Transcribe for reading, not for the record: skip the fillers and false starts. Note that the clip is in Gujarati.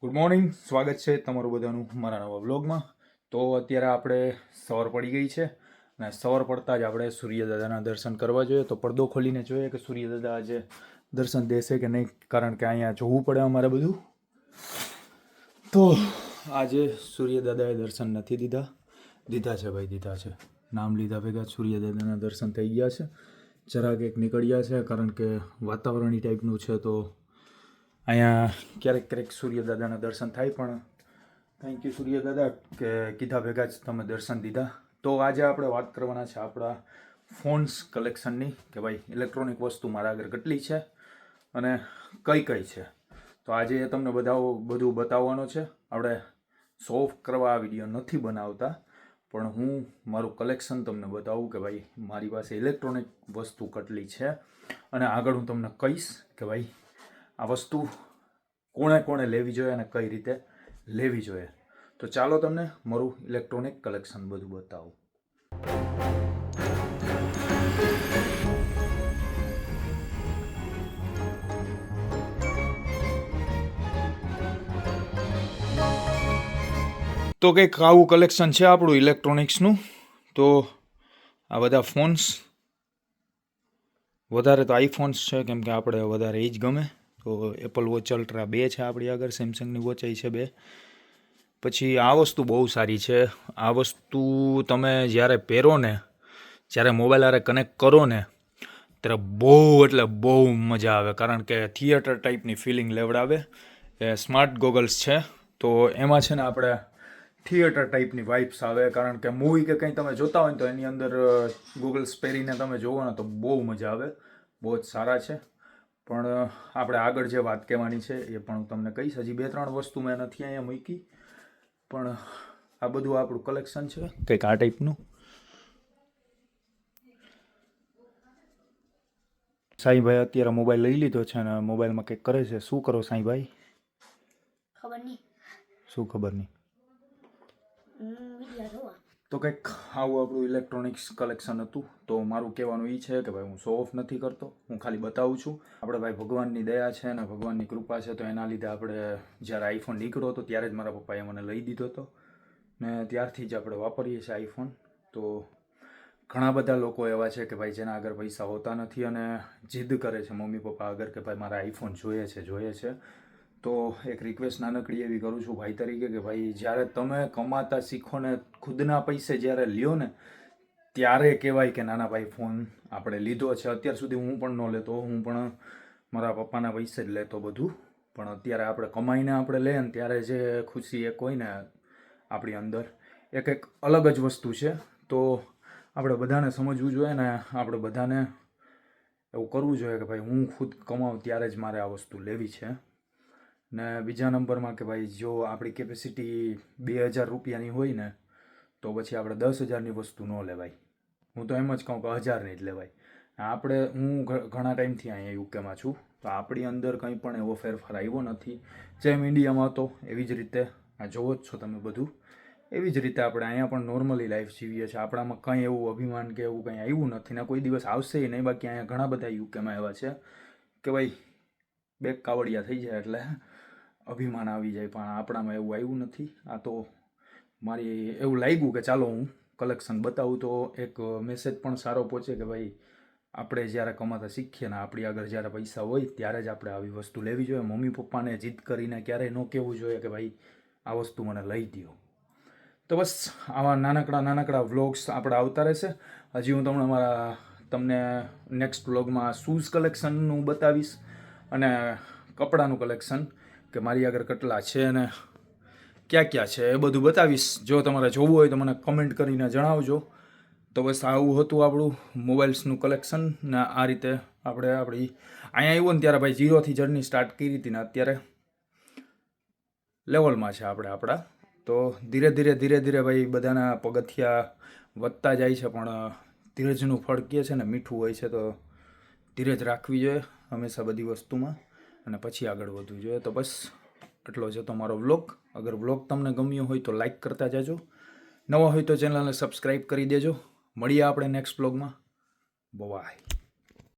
ગુડ મોર્નિંગ, સ્વાગત છે તમારું બધાનું મારા નવા વ્લોગમાં. તો અત્યારે આપણે સવાર પડી ગઈ છે અને સવાર પડતાં જ આપણે સૂર્યદાદાના દર્શન કરવા જોઈએ. તો પડદો ખોલીને જોઈએ કે સૂર્યદાદા આજે દર્શન દેશે કે નહીં, કારણ કે અહીંયા જોવું પડે અમારે બધું. તો આજે સૂર્યદાદાએ દર્શન નથી દીધા છે ભાઈ, દીધા છે. નામ લીધા ભેગા સૂર્યદાદાના દર્શન થઈ ગયા છે. જરાક એક નીકળ્યા છે કારણ કે વાતાવરણ એ ટાઈપનું છે. તો અહીંયા ક્યારેક સૂર્યદાદાના દર્શન થાય, પણ થેન્ક યુ સૂર્યદાદા કે કીધા ભેગા જ તમે દર્શન દીધા. તો આજે આપણે વાત કરવાના છે આપણા ફોન્સ કલેક્શનની, કે ભાઈ ઇલેક્ટ્રોનિક વસ્તુ મારા આગળ કેટલી છે અને કઈ છે. તો આજે એ તમને બધું બતાવવાનો છે. આપણે શો ઓફ કરવા આ વિડીયો નથી બનાવતા, પણ હું મારું કલેક્શન તમને બતાવું કે ભાઈ મારી પાસે ઇલેક્ટ્રોનિક વસ્તુ કેટલી છે. અને આગળ હું તમને કહીશ કે ભાઈ આ વસ્તુ કોણે લેવી જોઈએ અને કઈ રીતે લેવી જોઈએ. તો ચાલો તમને મારું ઇલેક્ટ્રોનિક કલેક્શન બધું બતાવું. તો કંઈક આવું કલેક્શન છે આપણું ઇલેક્ટ્રોનિક્સનું. તો આ બધા ફોન્સ, વધારે તો આઈફોન્સ છે કેમ કે આપણે વધારે એ જ ગમે. તો એપલ વોચ અલ્ટ્રા 2 છે આપણી આગળ, સેમસંગની વોચ છે 2. પછી આ વસ્તુ બહુ સારી છે. આ વસ્તુ તમે જ્યારે પહેરો ને, જ્યારે મોબાઈલ હારે કનેક્ટ કરો ને, ત્યારે બહુ એટલે બહુ મજા આવે, કારણ કે થિયેટર ટાઈપની ફિલિંગ લેવડાવે. એ સ્માર્ટ ગોગલ્સ છે. તો એમાં છે ને આપણે થિયેટર ટાઈપની વાઇબ્સ આવે, કારણ કે મૂવી કે કંઈ તમે જોતા હોય ને તો એની અંદર ગૂગલ્સ પહેરીને તમે જોવો ને તો બહુ મજા આવે. બહુ જ સારા છે. પણ આપણે આગળ જે વાત કહેવાની છે એ પણ હું તમને કહીશ. હજી 2-3 વસ્તુ મેં નથી અહીંયા મૂકી, પણ આ બધું આપણું કલેક્શન છે કંઈક આ ટાઈપનું. સાંઈભાઈ અત્યારે મોબાઈલ લઈ લીધો છે અને મોબાઈલમાં કંઈક કરે છે. શું કરો સાંઈભાઈ? ખબર નહીં. શું ખબર નહીં? તો કંઈક આવું આપણું ઇલેક્ટ્રોનિક્સ કલેક્શન હતું. તો મારું કહેવાનું એ છે કે ભાઈ હું શો ઓફ નથી કરતો, હું ખાલી બતાવું છું. આપણે ભાઈ ભગવાનની દયા છે અને ભગવાનની કૃપા છે, તો એના લીધે આપણે જ્યારે આઈફોન નીકળ્યો હતો ત્યારે જ મારા પપ્પાએ મને લઈ દીધો હતો ને ત્યારથી જ આપણે વાપરીએ છીએ આઈફોન. તો ઘણા બધા લોકો એવા છે કે ભાઈ જેના આગળ પૈસા હોતા નથી અને જીદ કરે છે મમ્મી પપ્પા આગળ કે ભાઈ મારા આઈફોન જોઈએ છે. તો એક રિક્વેસ્ટ નાનકડી એવી કરું છું ભાઈ તરીકે કે ભાઈ જ્યારે તમે કમાતા શીખો ને, ખુદના પૈસે જ્યારે લ્યો ને, ત્યારે કહેવાય કે નાના ભાઈ ફોન આપણે લીધો છે. અત્યાર સુધી હું પણ ન લેતો, હું પણ મારા પપ્પાના પૈસે જ લેતો બધું. પણ અત્યારે આપણે કમાઈને આપણે લઈએ ને ત્યારે જે ખુશી એક હોય ને આપણી અંદર, એક અલગ જ વસ્તુ છે. તો આપણે બધાને સમજવું જોઈએ ને આપણે બધાને એવું કરવું જોઈએ કે ભાઈ હું ખુદ કમાઉં ત્યારે જ મારે આ વસ્તુ લેવી છે. ને બીજા નંબરમાં કે ભાઈ જો આપણી કેપેસિટી 2000 રૂપિયાની હોય ને તો પછી આપણે 10,000ની વસ્તુ ન લેવાય. હું તો એમ જ કહું કે 1000ની જ લેવાય. હું ઘણા ટાઈમથી અહીંયા યુકેમાં છું, તો આપણી અંદર કંઈ પણ એવો ફેરફાર આવ્યો નથી. જેમ ઇન્ડિયામાં હતો એવી જ રીતે આ જોવો જ છો તમે બધું, એવી જ રીતે આપણે અહીંયા પણ નોર્મલી લાઈફ જીવીએ છીએ. આપણામાં કંઈ એવું અભિમાન કે એવું કંઈ આવ્યું નથી ને કોઈ દિવસ આવશે નહીં. બાકી અહીંયા ઘણા બધા યુકેમાં એવા છે કે ભાઈ બે કાવડિયા થઈ જાય એટલે અભિમાન આવી જાય, પણ આપણામાં એવું આવ્યું નથી. આ તો મારી એવું લાગ્યું કે ચાલો હું કલેક્શન બતાવું તો એક મેસેજ પણ સારો પહોંચે કે ભાઈ આપણે જ્યારે કમાતા શીખીએ ને આપણી આગળ જ્યારે પૈસા હોય ત્યારે જ આપણે આવી વસ્તુ લેવી જોઈએ. મમ્મી પપ્પાને જીદ કરીને ક્યારેય ન કહેવું જોઈએ કે ભાઈ આ વસ્તુ મને લઈ દો. તો બસ આવા નાનકડા વ્લોગ્સ આપણે આવતા રહેશે. હજી હું તમને નેક્સ્ટ વ્લોગમાં શૂઝ કલેક્શનનું બતાવીશ અને કપડાનું કલેક્શન કે મારી આગળ કેટલા છે અને ક્યાં છે એ બધું બતાવીશ. જો તમારે જોવું હોય તો મને કમેન્ટ કરીને જણાવજો. તો બસ આવું હતું આપણું મોબાઈલ્સનું કલેક્શન ને આ રીતે આપણે આપણી અહીંયા આવ્યું ને ત્યારે ભાઈ 0થી જર્ની સ્ટાર્ટ કરી હતી ને અત્યારે લેવલમાં છે આપણે આપણા. તો ધીરે ધીરે ભાઈ બધાના પગથિયા વધતા જાય છે, પણ ધીરજનું ફળ કહે છે ને મીઠું હોય છે. તો ધીરજ રાખવી જોઈએ હંમેશા બધી વસ્તુમાં અને પછી આગળ વધવું જોઈએ. તો બસ એટલો છે તો મારો વ્લોગ. અગર વ્લોગ તમને ગમ્યો હોય તો લાઈક કરતા જાજો, નવા હોય તો ચેનલને સબસ્ક્રાઈબ કરી દેજો. મળીએ આપણે નેક્સ્ટ વ્લોગમાં. બાય.